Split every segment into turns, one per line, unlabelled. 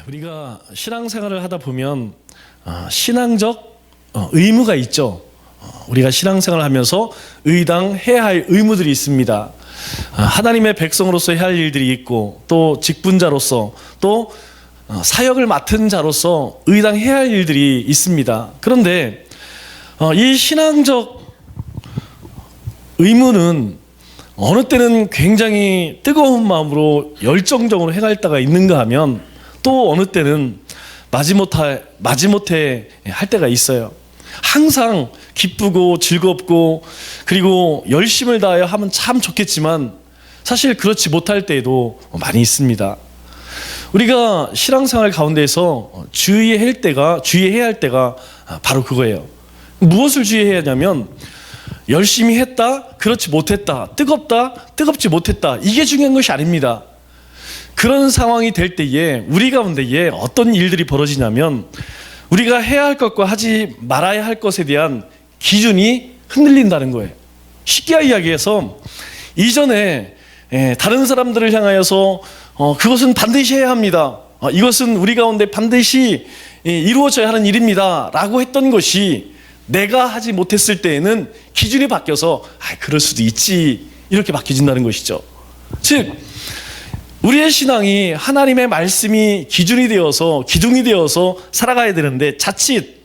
우리가 신앙생활을 하다 보면 신앙적 의무가 있죠. 우리가 신앙생활을 하면서 의당해야 할 의무들이 있습니다. 하나님의 백성으로서 해야 할 일들이 있고, 또 직분자로서, 또 사역을 맡은 자로서 의당해야 할 일들이 있습니다. 그런데 이 신앙적 의무는 어느 때는 굉장히 뜨거운 마음으로 열정적으로 행할 때가 있는가 하면, 또 어느 때는 마지못해 할 때가 있어요. 항상 기쁘고 즐겁고 그리고 열심을 다하여 하면 참 좋겠지만 사실 그렇지 못할 때도 많이 있습니다. 우리가 신앙생활 가운데서 주의해야 할 때가 바로 그거예요. 무엇을 주의해야 하냐면, 열심히 했다, 그렇지 못했다, 뜨겁다, 뜨겁지 못했다, 이게 중요한 것이 아닙니다. 그런 상황이 될 때에 우리 가운데에 어떤 일들이 벌어지냐면, 우리가 해야 할 것과 하지 말아야 할 것에 대한 기준이 흔들린다는 거예요. 쉽게 이야기해서, 이전에 다른 사람들을 향하여서 그것은 반드시 해야 합니다, 이것은 우리 가운데 반드시 이루어져야 하는 일입니다 라고 했던 것이 내가 하지 못했을 때에는 기준이 바뀌어서 그럴 수도 있지, 이렇게 바뀌어진다는 것이죠. 즉, 우리의 신앙이 하나님의 말씀이 기준이 되어서, 기둥이 되어서 살아가야 되는데, 자칫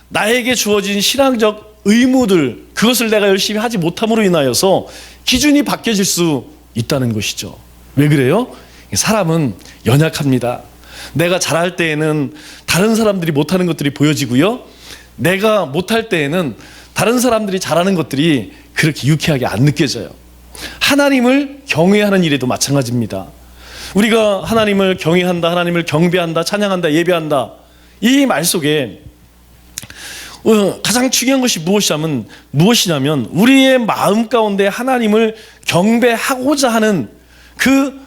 나에게 주어진 신앙적 의무들, 그것을 내가 열심히 하지 못함으로 인하여서 기준이 바뀌어질 수 있다는 것이죠. 왜 그래요? 사람은 연약합니다. 내가 잘할 때에는 다른 사람들이 못하는 것들이 보여지고요, 내가 못할 때에는 다른 사람들이 잘하는 것들이 그렇게 유쾌하게 안 느껴져요. 하나님을 경외하는 일에도 마찬가지입니다. 우리가 하나님을 경외한다, 하나님을 경배한다, 찬양한다, 예배한다, 이 말 속에 가장 중요한 것이 무엇이냐면 우리의 마음 가운데 하나님을 경배하고자 하는 그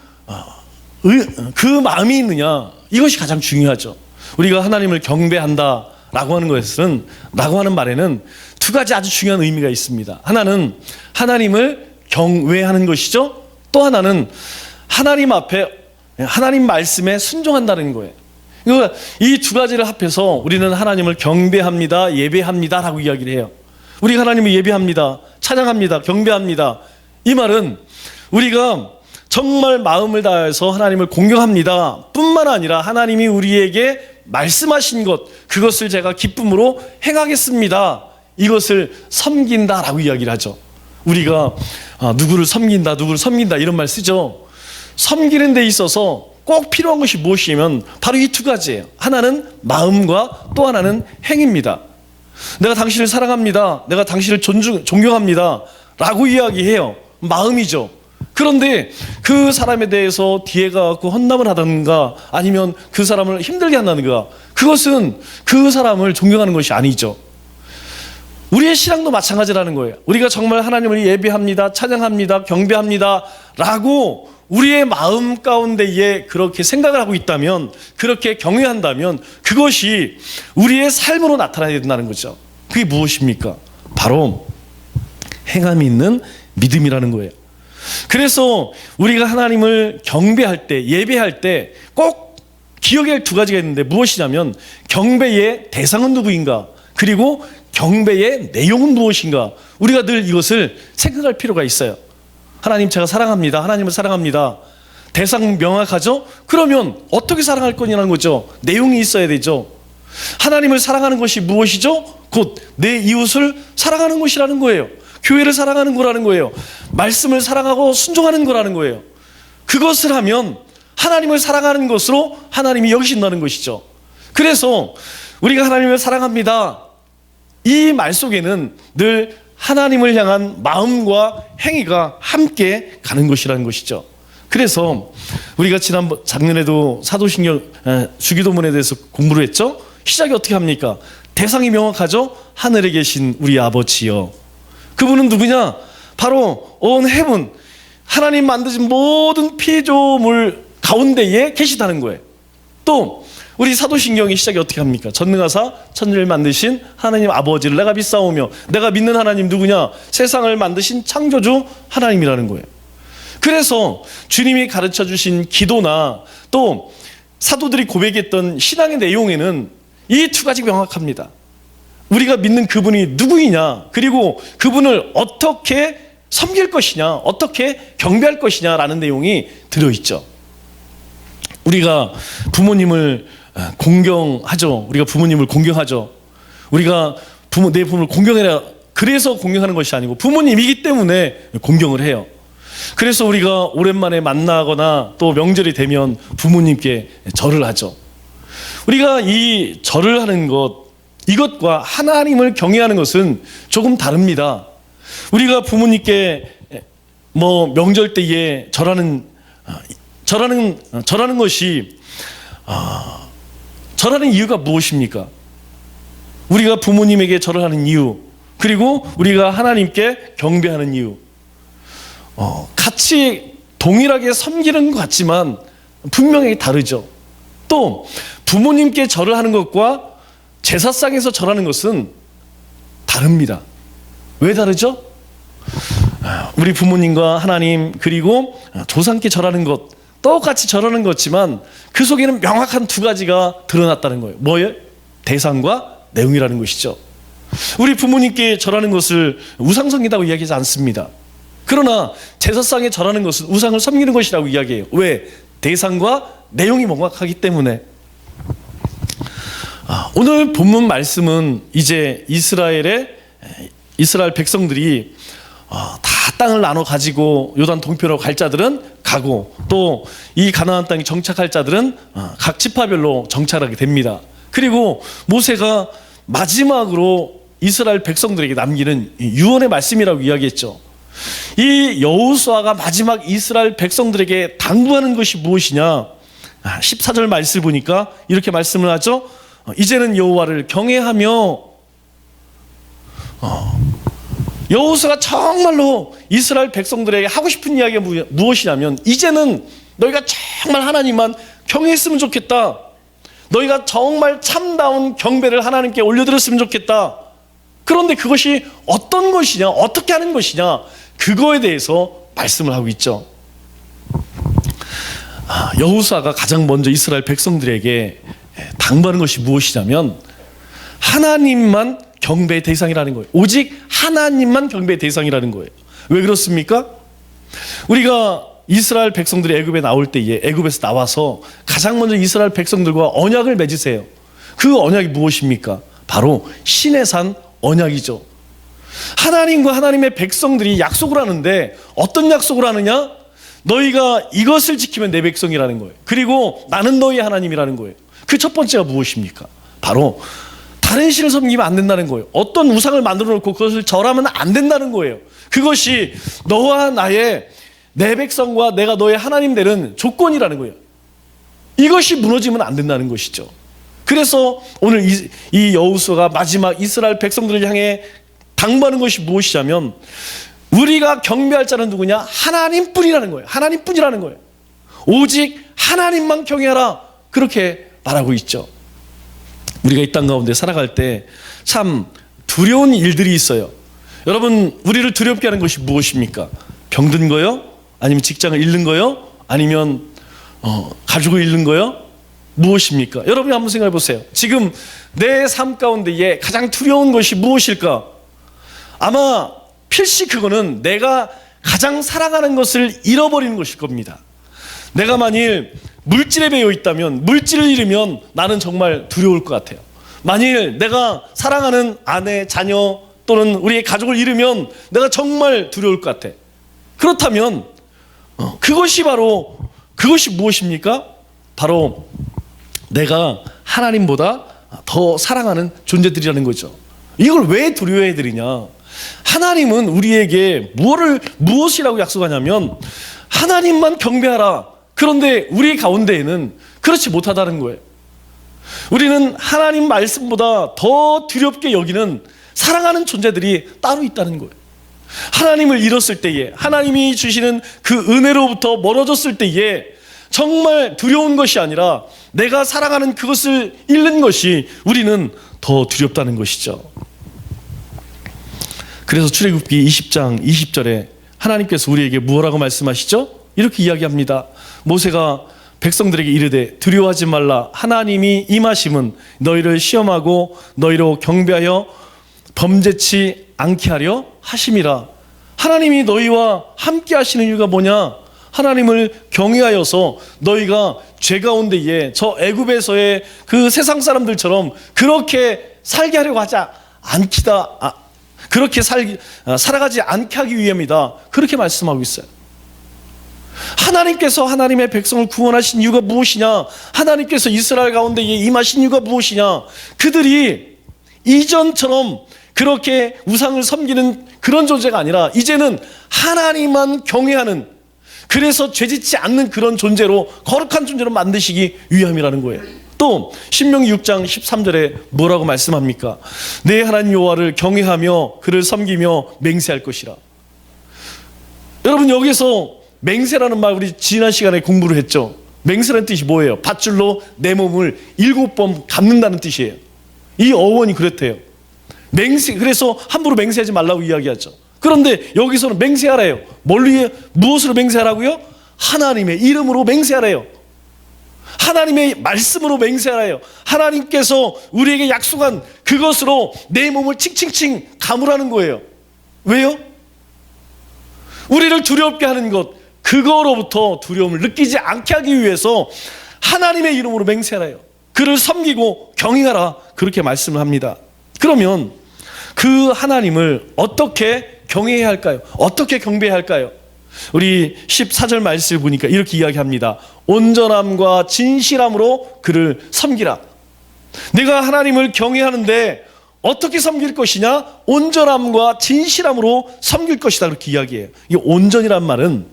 마음이 있느냐, 이것이 가장 중요하죠. 우리가 하나님을 경배한다 라고 하는 말에는 두 가지 아주 중요한 의미가 있습니다. 하나는 하나님을 경외하는 것이죠. 또 하나는 하나님 앞에, 하나님 말씀에 순종한다는 거예요. 이 두 가지를 합해서 우리는 하나님을 경배합니다, 예배합니다 라고 이야기를 해요. 우리가 하나님을 예배합니다, 찬양합니다, 경배합니다, 이 말은 우리가 정말 마음을 다해서 하나님을 공경합니다 뿐만 아니라, 하나님이 우리에게 말씀하신 것, 그것을 제가 기쁨으로 행하겠습니다, 이것을 섬긴다라고 이야기를 하죠. 우리가 누구를 섬긴다 이런 말 쓰죠. 섬기는 데 있어서 꼭 필요한 것이 무엇이냐면 바로 이 두 가지예요. 하나는 마음과 또 하나는 행입니다. 내가 당신을 사랑합니다, 내가 당신을 존경합니다 라고 이야기해요. 마음이죠. 그런데 그 사람에 대해서 뒤에 가서 험담을 하든가, 아니면 그 사람을 힘들게 한다든가, 그것은 그 사람을 존경하는 것이 아니죠. 우리의 신앙도 마찬가지라는 거예요. 우리가 정말 하나님을 예배합니다, 찬양합니다, 경배합니다 라고 우리의 마음 가운데에 그렇게 생각을 하고 있다면, 그렇게 경외한다면, 그것이 우리의 삶으로 나타나야 된다는 거죠. 그게 무엇입니까? 바로 행함이 있는 믿음이라는 거예요. 그래서 우리가 하나님을 경배할 때, 예배할 때 꼭 기억해야 할 두 가지가 있는데, 무엇이냐면 경배의 대상은 누구인가, 그리고 경배의 내용은 무엇인가, 우리가 늘 이것을 생각할 필요가 있어요. 하나님 제가 사랑합니다, 하나님을 사랑합니다, 대상 명확하죠? 그러면 어떻게 사랑할 거냐는 거죠. 내용이 있어야 되죠. 하나님을 사랑하는 것이 무엇이죠? 곧 내 이웃을 사랑하는 것이라는 거예요. 교회를 사랑하는 거라는 거예요. 말씀을 사랑하고 순종하는 거라는 거예요. 그것을 하면 하나님을 사랑하는 것으로 하나님이 여기신다는 것이죠. 그래서 우리가 하나님을 사랑합니다, 이 말 속에는 늘 하나님을 향한 마음과 행위가 함께 가는 것이라는 것이죠. 그래서 우리가 작년에도 사도신경 주기도문에 대해서 공부를 했죠. 시작이 어떻게 합니까? 대상이 명확하죠. 하늘에 계신 우리 아버지여. 그분은 누구냐? 바로 온 헤븐, 하나님 만드신 모든 피조물 가운데에 계시다는 거예요. 또 우리 사도신경의 시작이 어떻게 합니까? 전능하사 천지를 만드신 하나님 아버지를 내가 믿사오며, 내가 믿는 하나님 누구냐? 세상을 만드신 창조주 하나님이라는 거예요. 그래서 주님이 가르쳐 주신 기도나 또 사도들이 고백했던 신앙의 내용에는 이 두 가지 명확합니다. 우리가 믿는 그분이 누구이냐, 그리고 그분을 어떻게 섬길 것이냐, 어떻게 경배할 것이냐라는 내용이 들어있죠. 우리가 부모님을 공경하죠. 우리가 부모님을 공경하죠. 우리가 내 부모를 공경해라 그래서 공경하는 것이 아니고 부모님이기 때문에 공경을 해요. 그래서 우리가 오랜만에 만나거나 또 명절이 되면 부모님께 절을 하죠. 우리가 이 절을 하는 것, 이것과 하나님을 경외하는 것은 조금 다릅니다. 우리가 부모님께 명절 때에 절하는 것이 절하는 이유가 무엇입니까? 우리가 부모님에게 절을 하는 이유, 그리고 우리가 하나님께 경배하는 이유, 같이 동일하게 섬기는 것 같지만 분명히 다르죠. 또 부모님께 절을 하는 것과 제사상에서 절하는 것은 다릅니다. 왜 다르죠? 우리 부모님과 하나님 그리고 조상께 절하는 것 똑같이 절하는 것지만 그 속에는 명확한 두 가지가 드러났다는 거예요. 뭐예요? 대상과 내용이라는 것이죠. 우리 부모님께 절하는 것을 우상숭배라고 이야기하지 않습니다. 그러나 제사상에 절하는 것은 우상을 섬기는 것이라고 이야기해요. 왜? 대상과 내용이 명확하기 때문에. 오늘 본문 말씀은 이제 이스라엘 백성들이 다 땅을 나눠 가지고 요단 동편으로 갈 자들은 가고 또 이 가나안 땅에 정착할 자들은 각 지파별로 정착하게 됩니다. 그리고 모세가 마지막으로 이스라엘 백성들에게 남기는 유언의 말씀이라고 이야기했죠. 이 여호수아가 마지막 이스라엘 백성들에게 당부하는 것이 무엇이냐? 14절 말씀을 보니까 이렇게 말씀을 하죠. 이제는 여호와를 경외하며, 여호수아가 정말로 이스라엘 백성들에게 하고 싶은 이야기가 무엇이냐면, 이제는 너희가 정말 하나님만 경외했으면 좋겠다. 너희가 정말 참다운 경배를 하나님께 올려드렸으면 좋겠다. 그런데 그것이 어떤 것이냐, 어떻게 하는 것이냐, 그거에 대해서 말씀을 하고 있죠. 여호수아가 가장 먼저 이스라엘 백성들에게 당부하는 것이 무엇이냐면 하나님만 경배의 대상이라는 거예요. 오직 하나님만 경배의 대상이라는 거예요. 왜 그렇습니까? 우리가 이스라엘 백성들이 애굽에 나올 때에 애굽에서 나와서 가장 먼저 이스라엘 백성들과 언약을 맺으세요. 그 언약이 무엇입니까? 바로 신의 산 언약이죠. 하나님과 하나님의 백성들이 약속을 하는데 어떤 약속을 하느냐? 너희가 이것을 지키면 내 백성이라는 거예요. 그리고 나는 너희의 하나님이라는 거예요. 그 첫 번째가 무엇입니까? 바로 다른 신을 섬기면 안 된다는 거예요. 어떤 우상을 만들어 놓고 그것을 절하면 안 된다는 거예요. 그것이 너와 내 백성과 내가 너의 하나님 되는 조건이라는 거예요. 이것이 무너지면 안 된다는 것이죠. 그래서 오늘 이 여호수아가 마지막 이스라엘 백성들을 향해 당부하는 것이 무엇이냐면 우리가 경배할 자는 누구냐? 하나님뿐이라는 거예요. 하나님뿐이라는 거예요. 오직 하나님만 경외하라. 그렇게 말하고 있죠. 우리가 이 땅 가운데 살아갈 때 참 두려운 일들이 있어요. 여러분, 우리를 두렵게 하는 것이 무엇입니까? 병든 거요? 아니면 직장을 잃는 거요? 아니면 가족을 잃는 거요? 무엇입니까? 여러분이 한번 생각해 보세요. 지금 내 삶 가운데에 가장 두려운 것이 무엇일까? 아마 필시 그거는 내가 가장 사랑하는 것을 잃어버리는 것일 겁니다. 내가 만일 물질에 매여 있다면, 물질을 잃으면 나는 정말 두려울 것 같아요. 만일 내가 사랑하는 아내, 자녀 또는 우리의 가족을 잃으면 내가 정말 두려울 것 같아. 그렇다면 그것이 무엇입니까? 바로 내가 하나님보다 더 사랑하는 존재들이라는 거죠. 이걸 왜 두려워해야 되느냐? 하나님은 우리에게 무엇이라고 약속하냐면 하나님만 경배하라. 그런데 우리 가운데에는 그렇지 못하다는 거예요. 우리는 하나님 말씀보다 더 두렵게 여기는 사랑하는 존재들이 따로 있다는 거예요. 하나님을 잃었을 때에, 하나님이 주시는 그 은혜로부터 멀어졌을 때에 정말 두려운 것이 아니라 내가 사랑하는 그것을 잃는 것이 우리는 더 두렵다는 것이죠. 그래서 출애굽기 20장 20절에 하나님께서 우리에게 무엇라고 말씀하시죠? 이렇게 이야기합니다. 모세가 백성들에게 이르되 두려워하지 말라. 하나님이 임하심은 너희를 시험하고 너희로 경배하여 범죄치 않게 하려 하심이라. 하나님이 너희와 함께 하시는 이유가 뭐냐? 하나님을 경외하여서 너희가 죄 가운데에 저 애굽에서의 그 세상 사람들처럼 그렇게 살게 하려고 하지 않기다. 그렇게 살아가지 않게 하기 위함이다. 그렇게 말씀하고 있어요. 하나님께서 하나님의 백성을 구원하신 이유가 무엇이냐? 하나님께서 이스라엘 가운데에 임하신 이유가 무엇이냐? 그들이 이전처럼 그렇게 우상을 섬기는 그런 존재가 아니라 이제는 하나님만 경외하는, 그래서 죄짓지 않는 그런 존재로, 거룩한 존재로 만드시기 위함이라는 거예요. 또 신명기 6장 13절에 뭐라고 말씀합니까? 내 하나님 여호와를 경외하며 그를 섬기며 맹세할 것이라. 여러분, 여기서 맹세라는 말 우리 지난 시간에 공부를 했죠. 맹세라는 뜻이 뭐예요? 밧줄로 내 몸을 7번 감는다는 뜻이에요. 이 어원이 그렇대요. 맹세, 그래서 함부로 맹세하지 말라고 이야기하죠. 그런데 여기서는 맹세하래요. 무엇으로 맹세하라고요? 하나님의 이름으로 맹세하래요. 하나님의 말씀으로 맹세하래요. 하나님께서 우리에게 약속한 그것으로 내 몸을 칭칭칭 감으라는 거예요. 왜요? 우리를 두렵게 하는 것, 그거로부터 두려움을 느끼지 않게 하기 위해서 하나님의 이름으로 맹세하래요. 그를 섬기고 경외하라, 그렇게 말씀을 합니다. 그러면 그 하나님을 어떻게 경외해야 할까요? 어떻게 경배해야 할까요? 우리 14절 말씀을 보니까 이렇게 이야기합니다. 온전함과 진실함으로 그를 섬기라. 내가 하나님을 경외하는데 어떻게 섬길 것이냐? 온전함과 진실함으로 섬길 것이다, 그렇게 이야기해요. 이 온전이란 말은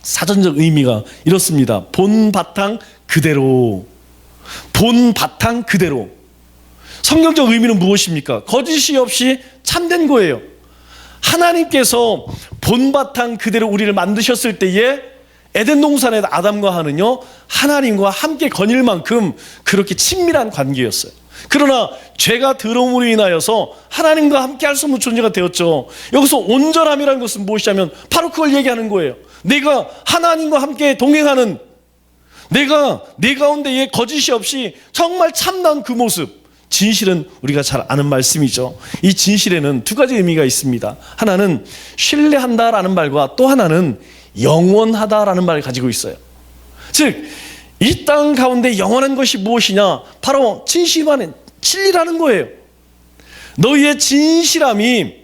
사전적 의미가 이렇습니다. 본 바탕 그대로. 본 바탕 그대로. 성경적 의미는 무엇입니까? 거짓이 없이 참된 거예요. 하나님께서 본바탕 그대로 우리를 만드셨을 때에 에덴 동산의 아담과 하는요, 하나님과 함께 거닐 만큼 그렇게 친밀한 관계였어요. 그러나 죄가 들어옴으로 인하여서 하나님과 함께 할 수 없는 존재가 되었죠. 여기서 온전함이라는 것은 무엇이냐면 바로 그걸 얘기하는 거예요. 내가 하나님과 함께 동행하는, 내가 내 가운데에 거짓이 없이 정말 참난 그 모습, 진실은 우리가 잘 아는 말씀이죠. 이 진실에는 두 가지 의미가 있습니다. 하나는 신뢰한다라는 말과 또 하나는 영원하다라는 말을 가지고 있어요. 즉, 이 땅 가운데 영원한 것이 무엇이냐? 바로 진리라는 거예요. 너희의 진실함이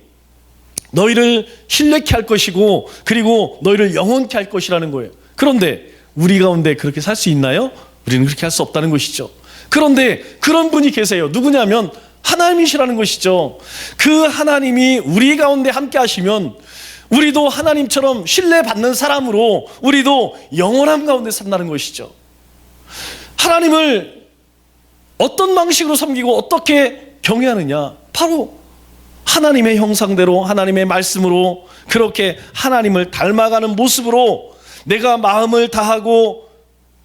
너희를 신뢰케 할 것이고, 그리고 너희를 영원케 할 것이라는 거예요. 그런데 우리 가운데 그렇게 살 수 있나요? 우리는 그렇게 할 수 없다는 것이죠. 그런데 그런 분이 계세요. 누구냐면 하나님이시라는 것이죠. 그 하나님이 우리 가운데 함께 하시면 우리도 하나님처럼 신뢰받는 사람으로 우리도 영원함 가운데 산다는 것이죠. 하나님을 어떤 방식으로 섬기고 어떻게 경외하느냐? 바로 하나님의 형상대로, 하나님의 말씀으로, 그렇게 하나님을 닮아가는 모습으로 내가 마음을 다하고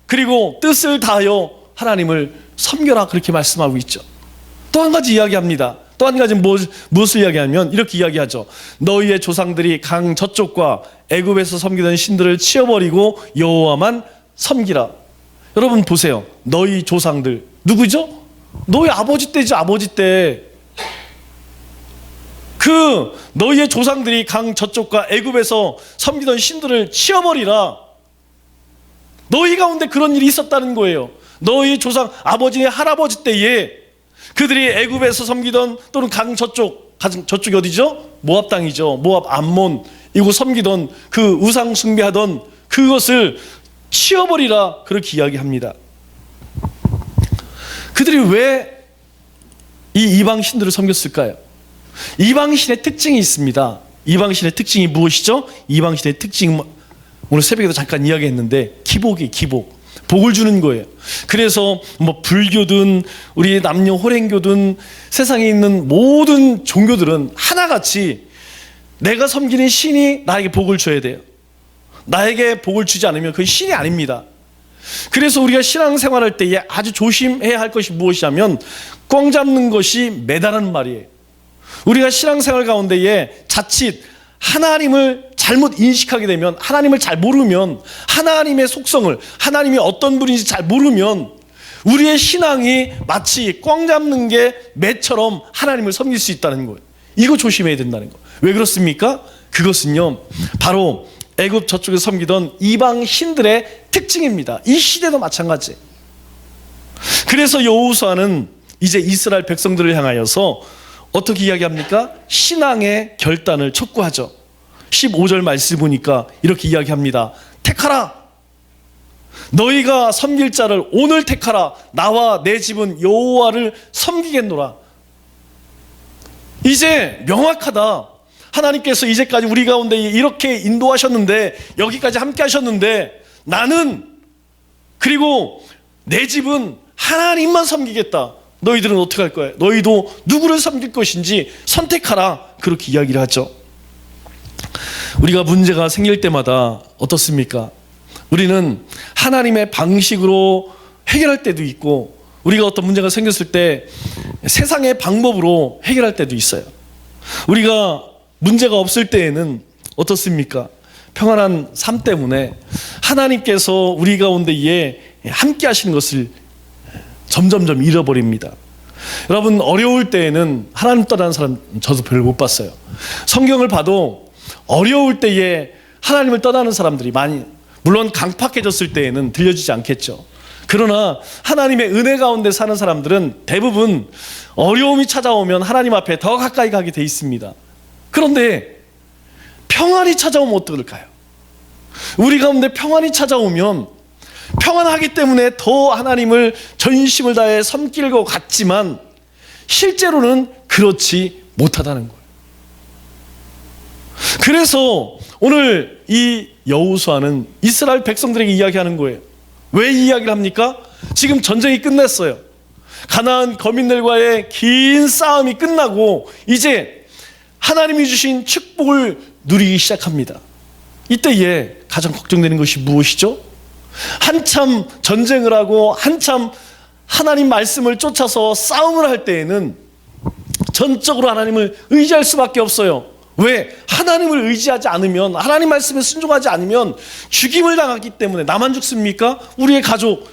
그리고 뜻을 다하여 하나님을 섬겨라, 그렇게 말씀하고 있죠. 또 한 가지 이야기합니다. 또 한 가지 무엇을 이야기하면 이렇게 이야기하죠. 너희의 조상들이 강 저쪽과 애굽에서 섬기던 신들을 치워버리고 여호와만 섬기라. 여러분 보세요. 너희 조상들 누구죠? 너희 아버지 때죠. 아버지 때. 그 너희의 조상들이 강 저쪽과 애굽에서 섬기던 신들을 치워버리라. 너희 가운데 그런 일이 있었다는 거예요. 너희 조상 아버지 할아버지 때에 그들이 애굽에서 섬기던, 또는 강 저쪽이 어디죠? 모압 땅이죠. 모압 암몬 이곳 섬기던 그 우상 숭배하던 그것을 치워버리라, 그렇게 이야기합니다. 그들이 왜 이 이방 신들을 섬겼을까요? 이방 신의 특징이 있습니다. 이방 신의 특징이 무엇이죠? 이방 신의 특징, 오늘 새벽에도 잠깐 이야기했는데 기복. 복을 주는 거예요. 그래서 뭐 불교든 우리 남녀 호랭교든 세상에 있는 모든 종교들은 하나같이 내가 섬기는 신이 나에게 복을 줘야 돼요. 나에게 복을 주지 않으면 그건 신이 아닙니다. 그래서 우리가 신앙생활할 때에 아주 조심해야 할 것이 무엇이냐면 꽝 잡는 것이 매다라는 말이에요. 우리가 신앙생활 가운데에 자칫 하나님을 잘못 인식하게 되면, 하나님을 잘 모르면, 하나님의 속성을, 하나님이 어떤 분인지 잘 모르면 우리의 신앙이 마치 꽝 잡는 게 매처럼 하나님을 섬길 수 있다는 거예요. 이거 조심해야 된다는 거예요. 왜 그렇습니까? 그것은요, 바로 애굽 저쪽에 섬기던 이방 신들의 특징입니다. 이 시대도 마찬가지. 그래서 여호수아는 이제 이스라엘 백성들을 향하여서 어떻게 이야기합니까? 신앙의 결단을 촉구하죠. 15절 말씀 보니까 이렇게 이야기합니다. 택하라. 너희가 섬길 자를 오늘 택하라. 나와 내 집은 여호와를 섬기겠노라. 이제 명확하다. 하나님께서 이제까지 우리 가운데 이렇게 인도하셨는데, 여기까지 함께 하셨는데, 나는, 그리고 내 집은 하나님만 섬기겠다. 너희들은 어떻게 할 거야? 너희도 누구를 섬길 것인지 선택하라. 그렇게 이야기를 하죠. 우리가 문제가 생길 때마다 어떻습니까? 우리는 하나님의 방식으로 해결할 때도 있고, 우리가 어떤 문제가 생겼을 때 세상의 방법으로 해결할 때도 있어요. 우리가 문제가 없을 때에는 어떻습니까? 평안한 삶 때문에 하나님께서 우리 가운데에 함께 하시는 것을 점점점 잃어버립니다. 여러분, 어려울 때에는 하나님 떠나는 사람 저도 별로 못 봤어요. 성경을 봐도 어려울 때에 하나님을 떠나는 사람들이 많이, 물론 강팍해졌을 때에는 들려주지 않겠죠. 그러나 하나님의 은혜 가운데 사는 사람들은 대부분 어려움이 찾아오면 하나님 앞에 더 가까이 가게 돼 있습니다. 그런데 평안이 찾아오면 어떨까요? 우리 가운데 평안이 찾아오면 평안하기 때문에 더 하나님을 전심을 다해 섬길 것 같지만 실제로는 그렇지 못하다는 거예요. 그래서 오늘 이 여호수아는 이스라엘 백성들에게 이야기하는 거예요. 왜 이 이야기를 합니까? 지금 전쟁이 끝났어요. 가나안 거민들과의 긴 싸움이 끝나고 이제 하나님이 주신 축복을 누리기 시작합니다. 이때에 가장 걱정되는 것이 무엇이죠? 한참 전쟁을 하고 한참 하나님 말씀을 쫓아서 싸움을 할 때에는 전적으로 하나님을 의지할 수밖에 없어요. 왜? 하나님을 의지하지 않으면, 하나님 말씀에 순종하지 않으면 죽임을 당하기 때문에. 나만 죽습니까? 우리의 가족,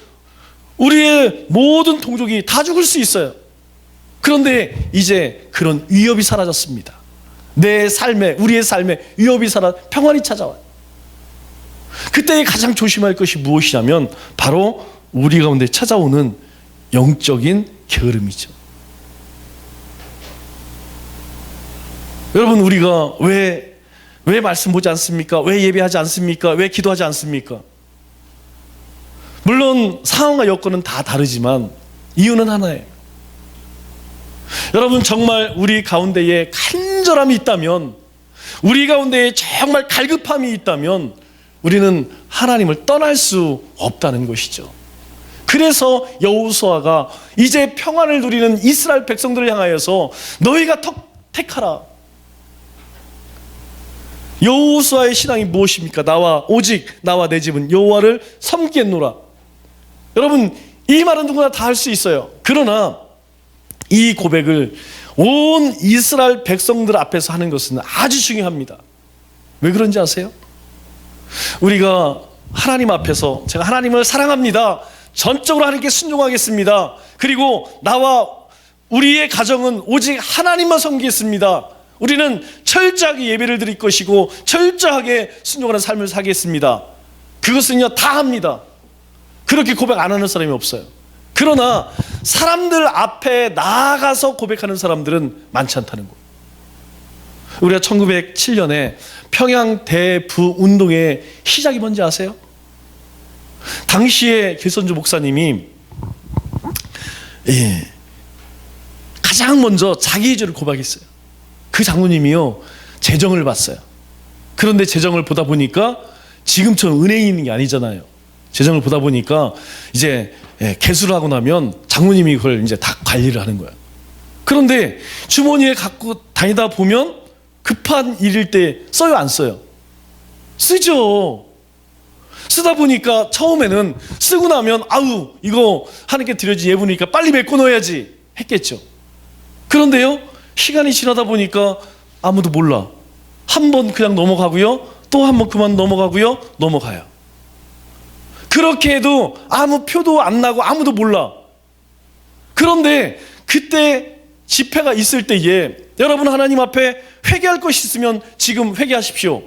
우리의 모든 동족이 다 죽을 수 있어요. 그런데 이제 그런 위협이 사라졌습니다. 내 삶에, 우리의 삶에 위협이 평안이 찾아와요. 그때 가장 조심할 것이 무엇이냐면 바로 우리 가운데 찾아오는 영적인 게으름이죠. 여러분, 우리가 왜 말씀 보지 않습니까? 왜 예배하지 않습니까? 왜 기도하지 않습니까? 물론 상황과 여건은 다 다르지만 이유는 하나예요. 여러분, 정말 우리 가운데에 간절함이 있다면, 우리 가운데에 정말 갈급함이 있다면 우리는 하나님을 떠날 수 없다는 것이죠. 그래서 여호수아가 이제 평안을 누리는 이스라엘 백성들을 향하여서 너희가 택하라. 여호수아의 신앙이 무엇입니까? 오직 나와 내 집은 여호와를 섬기겠노라. 여러분, 이 말은 누구나 다 할 수 있어요. 그러나 이 고백을 온 이스라엘 백성들 앞에서 하는 것은 아주 중요합니다. 왜 그런지 아세요? 우리가 하나님 앞에서 제가 하나님을 사랑합니다, 전적으로 하나님께 순종하겠습니다, 그리고 나와 우리의 가정은 오직 하나님만 섬기겠습니다, 우리는 철저하게 예배를 드릴 것이고 철저하게 순종하는 삶을 살겠습니다, 그것은요 다 합니다. 그렇게 고백 안 하는 사람이 없어요. 그러나 사람들 앞에 나아가서 고백하는 사람들은 많지 않다는 거예요. 우리가 1907년에 평양 대부 운동의 시작이 뭔지 아세요? 당시에 길선주 목사님이 가장 먼저 자기의 죄를 고백했어요. 그 장로님이요 재정을 봤어요. 그런데 재정을 보다 보니까 지금처럼 은행이 있는 게 아니잖아요. 재정을 보다 보니까 이제 개수를 하고 나면 장로님이 그걸 이제 다 관리를 하는 거예요. 그런데 주머니에 갖고 다니다 보면 급한 일일 때 써요, 안 써요? 쓰죠. 쓰다 보니까 처음에는 쓰고 나면 아우 이거 하나님께 드려야지, 예부니까 빨리 메꿔 넣어야지 했겠죠. 그런데요 시간이 지나다 보니까 아무도 몰라. 한 번 그냥 넘어가고요, 또 한 번 그만 넘어가고요. 넘어가요. 그렇게 해도 아무 표도 안 나고 아무도 몰라. 그런데 그때 집회가 있을 때에 여러분 하나님 앞에 회개할 것이 있으면 지금 회개하십시오.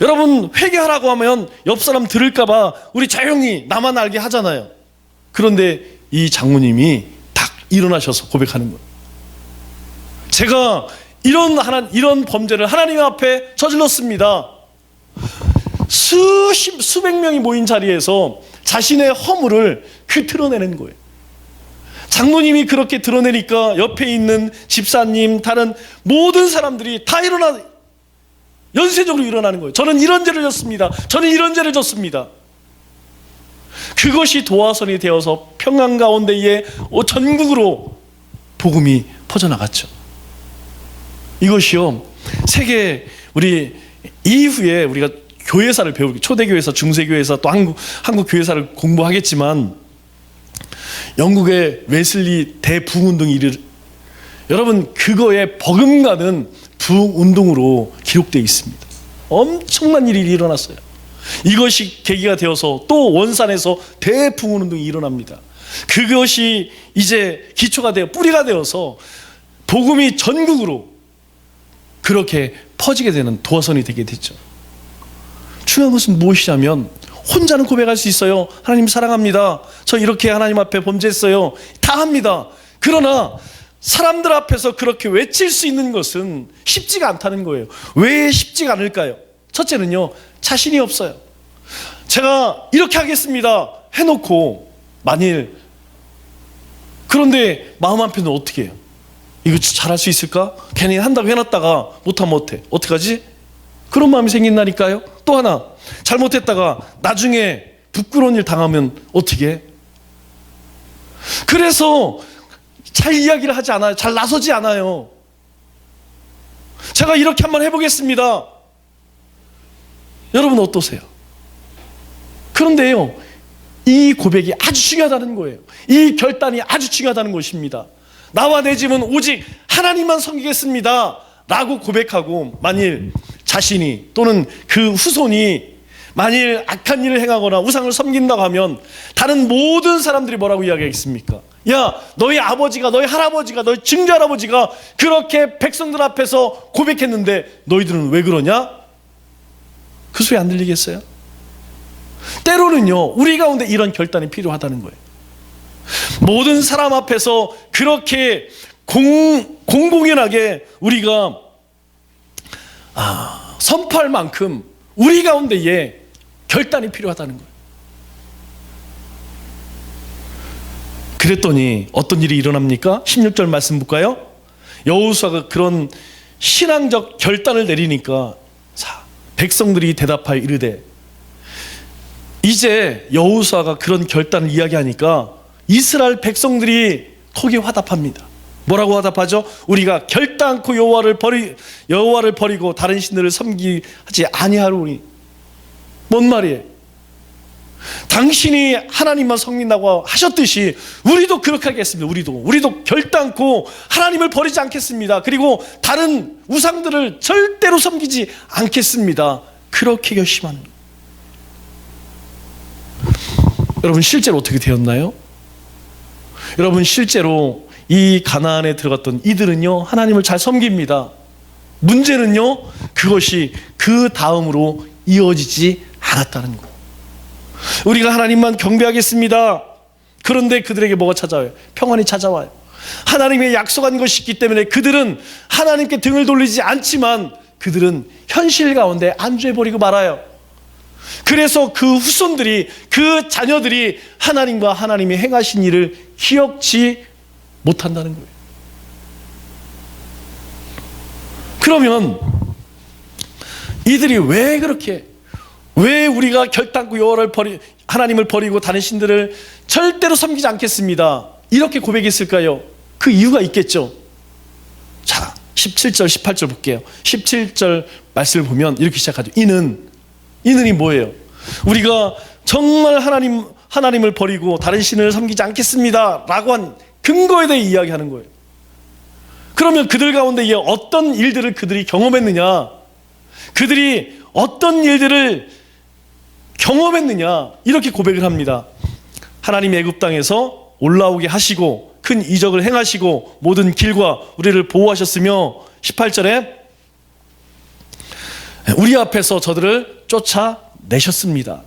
여러분 회개하라고 하면 옆 사람 들을까 봐 우리 조용히 나만 알게 하잖아요. 그런데 이 장모님이 딱 일어나셔서 고백하는 거예요. 제가 이런 범죄를 하나님 앞에 저질렀습니다. 수백 명이 모인 자리에서 자신의 허물을 드러내는 거예요. 장모님이 그렇게 드러내니까 옆에 있는 집사님, 다른 모든 사람들이 다 연쇄적으로 일어나는 거예요. 저는 이런 죄를 졌습니다. 저는 이런 죄를 졌습니다. 그것이 도화선이 되어서 평안 가운데에 전국으로 복음이 퍼져나갔죠. 이것이요, 세계 우리 이후에 우리가 교회사를 배우고 초대교회사, 중세교회사, 또 한국 교회사를 공부하겠지만 영국의 웨슬리 대부흥운동이 여러분 그거에 버금가는 부흥운동으로 기록되어 있습니다. 엄청난 일이 일어났어요. 이것이 계기가 되어서 또 원산에서 대부흥운동이 일어납니다. 그것이 이제 기초가 되어 뿌리가 되어서 복음이 전국으로 그렇게 퍼지게 되는 도화선이 되게 됐죠. 중요한 것은 무엇이냐면 혼자는 고백할 수 있어요. 하나님 사랑합니다. 저 이렇게 하나님 앞에 범죄했어요. 다 합니다. 그러나 사람들 앞에서 그렇게 외칠 수 있는 것은 쉽지가 않다는 거예요. 왜 쉽지가 않을까요? 첫째는요, 자신이 없어요. 제가 이렇게 하겠습니다 해놓고 만일 그런데 마음 한편은 어떻게 해요? 이거 잘할 수 있을까? 괜히 한다고 해놨다가 못하면 어떡해? 어떡하지? 그런 마음이 생긴다니까요. 또 하나, 잘못했다가 나중에 부끄러운 일 당하면 어떻게 해? 그래서 잘 이야기를 하지 않아요. 잘 나서지 않아요. 제가 이렇게 한번 해보겠습니다. 여러분 어떠세요? 그런데요, 이 고백이 아주 중요하다는 거예요. 이 결단이 아주 중요하다는 것입니다. 나와 내 집은 오직 하나님만 섬기겠습니다 라고 고백하고 만일 자신이 또는 그 후손이 만일 악한 일을 행하거나 우상을 섬긴다고 하면 다른 모든 사람들이 뭐라고 이야기하겠습니까? 야, 너희 아버지가, 너희 할아버지가, 너희 증조할아버지가 그렇게 백성들 앞에서 고백했는데 너희들은 왜 그러냐? 그 소리 안 들리겠어요? 때로는요, 우리 가운데 이런 결단이 필요하다는 거예요. 모든 사람 앞에서 그렇게 공공연하게 우리가 선포할 만큼 우리 가운데에 결단이 필요하다는 거예요. 그랬더니 어떤 일이 일어납니까? 16절 말씀 볼까요? 여호수아가 그런 신앙적 결단을 내리니까 백성들이 대답하여 이르되, 이제 여호수아가 그런 결단을 이야기하니까 이스라엘 백성들이 거기에 화답합니다. 뭐라고 화답하죠? 우리가 결단코 여호와를 버리고 다른 신들을 섬기지 아니하리니. 뭔 말이에요? 당신이 하나님만 섬긴다고 하셨듯이 우리도 그렇게 하겠습니다. 우리도 결단코 하나님을 버리지 않겠습니다. 그리고 다른 우상들을 절대로 섬기지 않겠습니다. 그렇게 결심하는 거예요. 여러분 실제로 어떻게 되었나요? 여러분 실제로 이 가나안에 들어갔던 이들은요, 하나님을 잘 섬깁니다. 문제는요, 그것이 그 다음으로 이어지지 않았다는 거예요. 우리가 하나님만 경배하겠습니다. 그런데 그들에게 뭐가 찾아와요? 평안이 찾아와요. 하나님의 약속한 것이 있기 때문에 그들은 하나님께 등을 돌리지 않지만 그들은 현실 가운데 안주해버리고 말아요. 그래서 그 후손들이, 그 자녀들이 하나님과 하나님이 행하신 일을 기억지 못한다는 거예요. 그러면 이들이 왜 우리가 결단코 하나님을 버리고 다른 신들을 절대로 섬기지 않겠습니다, 이렇게 고백했을까요? 그 이유가 있겠죠. 자, 17절 18절 볼게요. 17절 말씀을 보면 이렇게 시작하죠. 이는이 뭐예요? 우리가 정말 하나님을 버리고 다른 신을 섬기지 않겠습니다 라고 한 근거에 대해 이야기하는 거예요. 그러면 그들 가운데 어떤 일들을 그들이 경험했느냐, 그들이 어떤 일들을 경험했느냐, 이렇게 고백을 합니다. 하나님이 애굽 땅에서 올라오게 하시고 큰 이적을 행하시고 모든 길과 우리를 보호하셨으며, 18절에 우리 앞에서 저들을 쫓아내셨습니다.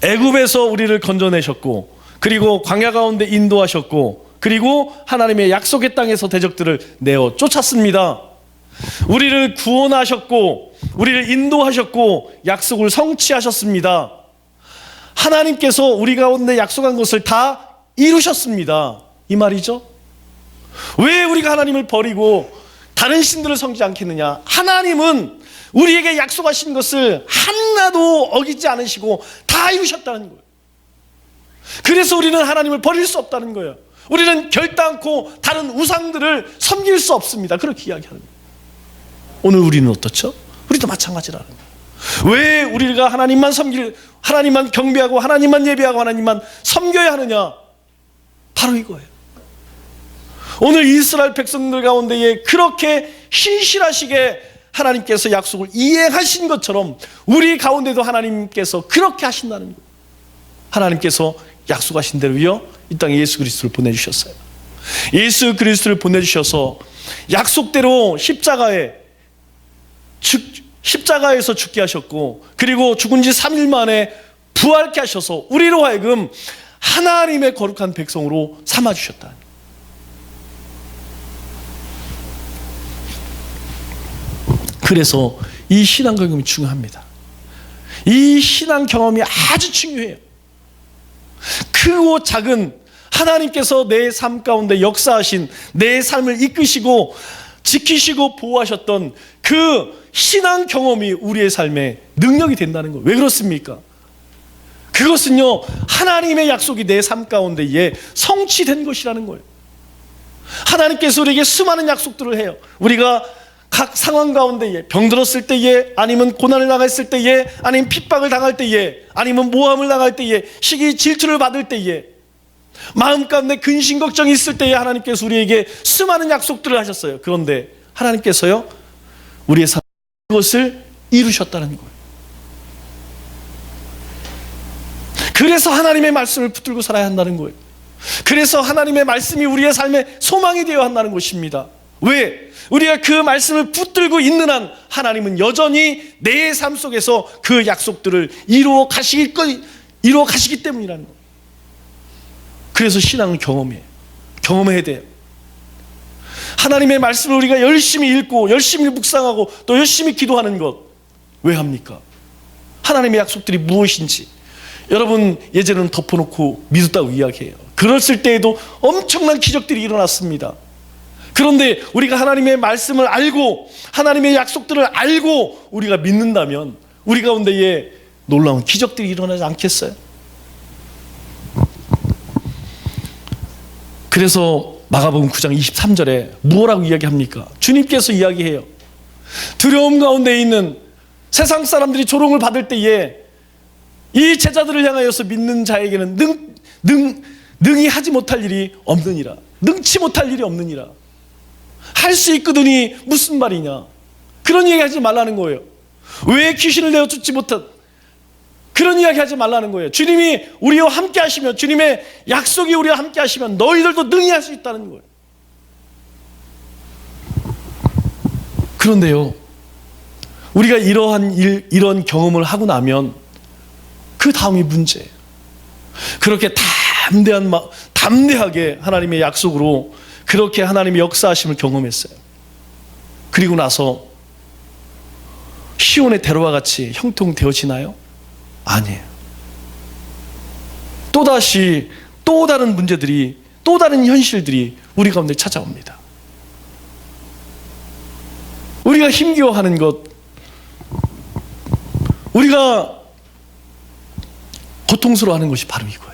애굽에서 우리를 건져내셨고, 그리고 광야 가운데 인도하셨고, 그리고 하나님의 약속의 땅에서 대적들을 내어 쫓았습니다. 우리를 구원하셨고, 우리를 인도하셨고, 약속을 성취하셨습니다. 하나님께서 우리 가운데 약속한 것을 다 이루셨습니다. 이 말이죠. 왜 우리가 하나님을 버리고 다른 신들을 섬기지 않겠느냐? 하나님은 우리에게 약속하신 것을 하나도 어기지 않으시고 다 이루셨다는 거예요. 그래서 우리는 하나님을 버릴 수 없다는 거예요. 우리는 결단코 다른 우상들을 섬길 수 없습니다. 그렇게 이야기하는 거예요. 오늘 우리는 어떻죠? 우리도 마찬가지라는 거예요. 왜 우리가 하나님만 경배하고 하나님만 예배하고 하나님만 섬겨야 하느냐? 바로 이거예요. 오늘 이스라엘 백성들 가운데에 그렇게 신실하시게 하나님께서 약속을 이행하신 것처럼 우리 가운데도 하나님께서 그렇게 하신다는 거예요. 하나님께서 약속하신 대로요, 이 땅에 예수 그리스도를 보내주셨어요. 예수 그리스도를 보내주셔서 약속대로 십자가에서 죽게 하셨고, 그리고 죽은 지 3일 만에 부활케 하셔서 우리로 하여금 하나님의 거룩한 백성으로 삼아주셨다. 그래서 이 신앙 경험이 중요합니다. 이 신앙 경험이 아주 중요해요. 크고 작은 하나님께서 내 삶 가운데 역사하신, 내 삶을 이끄시고 지키시고 보호하셨던 그 신앙 경험이 우리의 삶에 능력이 된다는 거예요. 왜 그렇습니까? 그것은요, 하나님의 약속이 내 삶 가운데에 성취된 것이라는 거예요. 하나님께서 우리에게 수많은 약속들을 해요. 우리가 각 상황 가운데에, 병들었을 때에, 아니면 고난을 당했을 때에, 아니면 핍박을 당할 때에, 아니면 모함을 당할 때에, 시기 질투를 받을 때에, 마음 가운데 근심 걱정이 있을 때에 하나님께서 우리에게 수많은 약속들을 하셨어요. 그런데 하나님께서요, 우리의 삶 그것을 이루셨다는 거예요. 그래서 하나님의 말씀을 붙들고 살아야 한다는 거예요. 그래서 하나님의 말씀이 우리의 삶의 소망이 되어야 한다는 것입니다. 왜? 우리가 그 말씀을 붙들고 있는 한 하나님은 여전히 내 삶 속에서 그 약속들을 이루어 가시기 때문이라는 거예요. 그래서 신앙은 경험해야 돼요. 하나님의 말씀을 우리가 열심히 읽고 열심히 묵상하고 또 열심히 기도하는 것, 왜 합니까? 하나님의 약속들이 무엇인지 여러분 예전에는 덮어놓고 믿었다고 이야기해요. 그랬을 때에도 엄청난 기적들이 일어났습니다. 그런데 우리가 하나님의 말씀을 알고 하나님의 약속들을 알고 우리가 믿는다면 우리 가운데에 놀라운 기적들이 일어나지 않겠어요? 그래서 마가복음 9장 23절에 뭐라고 이야기합니까? 주님께서 이야기해요. 두려움 가운데 있는 세상 사람들이 조롱을 받을 때에 이 제자들을 향하여서 믿는 자에게는 능히 하지 못할 일이 없느니라. 능치 못할 일이 없느니라. 할 수 있거든이 무슨 말이냐. 그런 이야기 하지 말라는 거예요. 왜 귀신을 내어 쫓지 못한, 그런 이야기 하지 말라는 거예요. 주님이 우리와 함께 하시면, 주님의 약속이 우리와 함께 하시면 너희들도 능히 할 수 있다는 거예요. 그런데요, 우리가 이런 경험을 하고 나면 그 다음이 문제예요. 그렇게 담대하게 하나님의 약속으로 그렇게 하나님의 역사하심을 경험했어요. 그리고 나서 시온의 대로와 같이 형통되어지나요? 아니에요. 또다시 또 다른 문제들이, 또 다른 현실들이 우리 가운데 찾아옵니다. 우리가 힘겨워하는 것, 우리가 고통스러워하는 것이 바로 이거예요.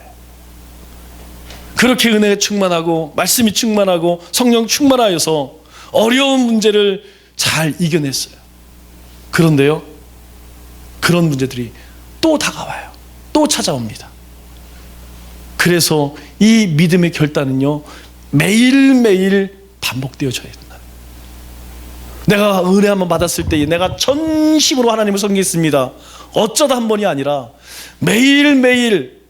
그렇게 은혜에 충만하고 말씀이 충만하고 성령 충만하여서 어려운 문제를 잘 이겨냈어요. 그런데요, 그런 문제들이 또 다가와요. 또 찾아옵니다. 그래서 이 믿음의 결단은요, 매일매일 반복되어져야 된다. 내가 은혜 한번 받았을 때에 내가 전심으로 하나님을 섬기겠습니다. 어쩌다 한 번이 아니라 매일매일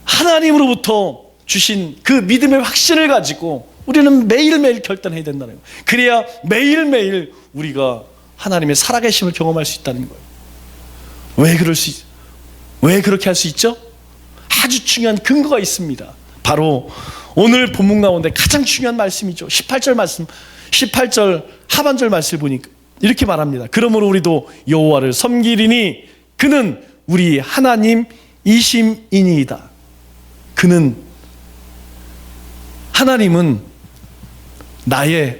하나님으로부터 주신 그 믿음의 확신을 가지고 우리는 매일매일 결단해야 된다는 거예요. 그래야 매일매일 우리가 하나님의 살아계심을 경험할 수 있다는 거예요. 왜 그렇게 할 수 있죠? 아주 중요한 근거가 있습니다. 바로 오늘 본문 가운데 가장 중요한 말씀이죠. 18절 말씀, 18절 하반절 말씀을 보니까 이렇게 말합니다. 그러므로 우리도 여호와를 섬기리니 그는 우리 하나님이심이니이다. 하나님은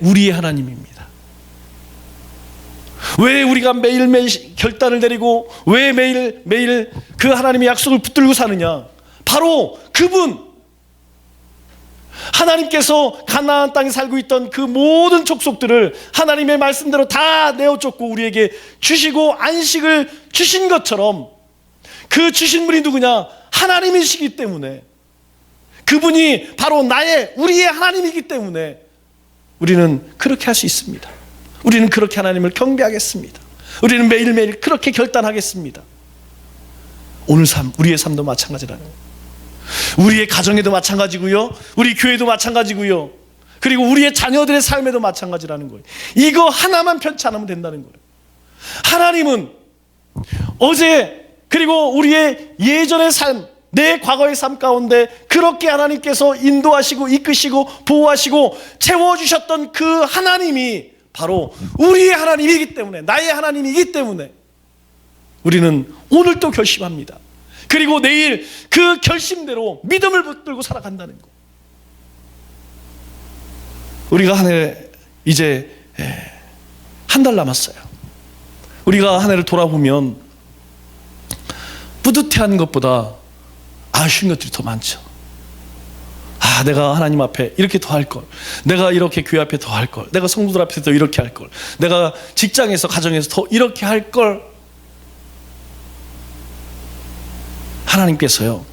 우리의 하나님입니다. 왜 우리가 매일매일 결단을 내리고 왜 매일매일 그 하나님의 약속을 붙들고 사느냐? 바로 그분, 하나님께서 가나안 땅에 살고 있던 그 모든 족속들을 하나님의 말씀대로 다 내어쫓고 우리에게 주시고 안식을 주신 것처럼 그 주신 분이 누구냐? 하나님이시기 때문에, 그분이 바로 우리의 하나님이기 때문에 우리는 그렇게 할 수 있습니다. 우리는 그렇게 하나님을 경배하겠습니다. 우리는 매일매일 그렇게 결단하겠습니다. 오늘 우리의 삶도 마찬가지라는 거예요. 우리의 가정에도 마찬가지고요, 우리 교회도 마찬가지고요, 그리고 우리의 자녀들의 삶에도 마찬가지라는 거예요. 이거 하나만 편치 않으면 된다는 거예요. 하나님은 어제 그리고 우리의 예전의 삶, 내 과거의 삶 가운데 그렇게 하나님께서 인도하시고 이끄시고 보호하시고 채워주셨던 그 하나님이 바로 우리의 하나님이기 때문에, 나의 하나님이기 때문에 우리는 오늘 또 결심합니다. 그리고 내일 그 결심대로 믿음을 붙들고 살아간다는 거. 우리가 한 해 이제 한 달 남았어요. 우리가 한 해를 돌아보면 뿌듯해하는 것보다 아쉬운 것들이 더 많죠. 내가 하나님 앞에 이렇게 더 할 걸, 내가 이렇게 교회 앞에 더 할 걸, 내가 성도들 앞에서 더 이렇게 할 걸, 내가 직장에서 가정에서 더 이렇게 할 걸. 하나님께서요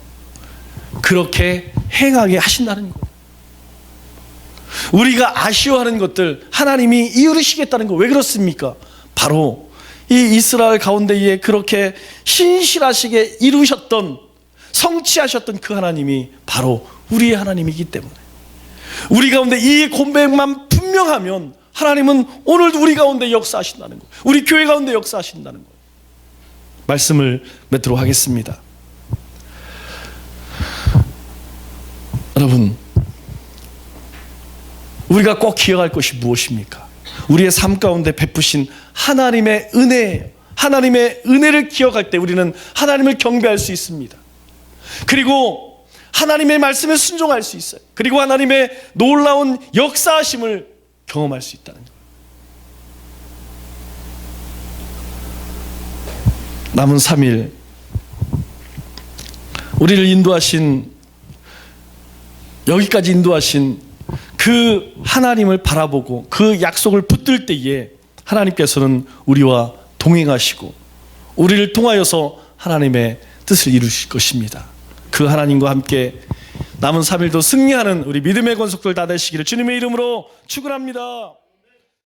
그렇게 행하게 하신다는 거예요. 우리가 아쉬워하는 것들 하나님이 이루시겠다는 거. 왜 그렇습니까? 바로 이 이스라엘 가운데에 그렇게 신실하시게 이루셨던, 성취하셨던 그 하나님이 바로 우리의 하나님이기 때문에, 우리 가운데 이 고백만 분명하면 하나님은 오늘도 우리 가운데 역사하신다는 거예요. 우리 교회 가운데 역사하신다는 거예요. 말씀을 맺도록 하겠습니다. 여러분, 우리가 꼭 기억할 것이 무엇입니까? 우리의 삶 가운데 베푸신 하나님의 은혜예요. 하나님의 은혜를 기억할 때 우리는 하나님을 경배할 수 있습니다. 그리고 하나님의 말씀에 순종할 수 있어요. 그리고 하나님의 놀라운 역사하심을 경험할 수 있다는 거예요. 남은 3일 우리를 여기까지 인도하신 그 하나님을 바라보고 그 약속을 붙들 때에 하나님께서는 우리와 동행하시고 우리를 통하여서 하나님의 뜻을 이루실 것입니다. 그 하나님과 함께 남은 3일도 승리하는 우리 믿음의 권속들 다 되시기를 주님의 이름으로 축원합니다.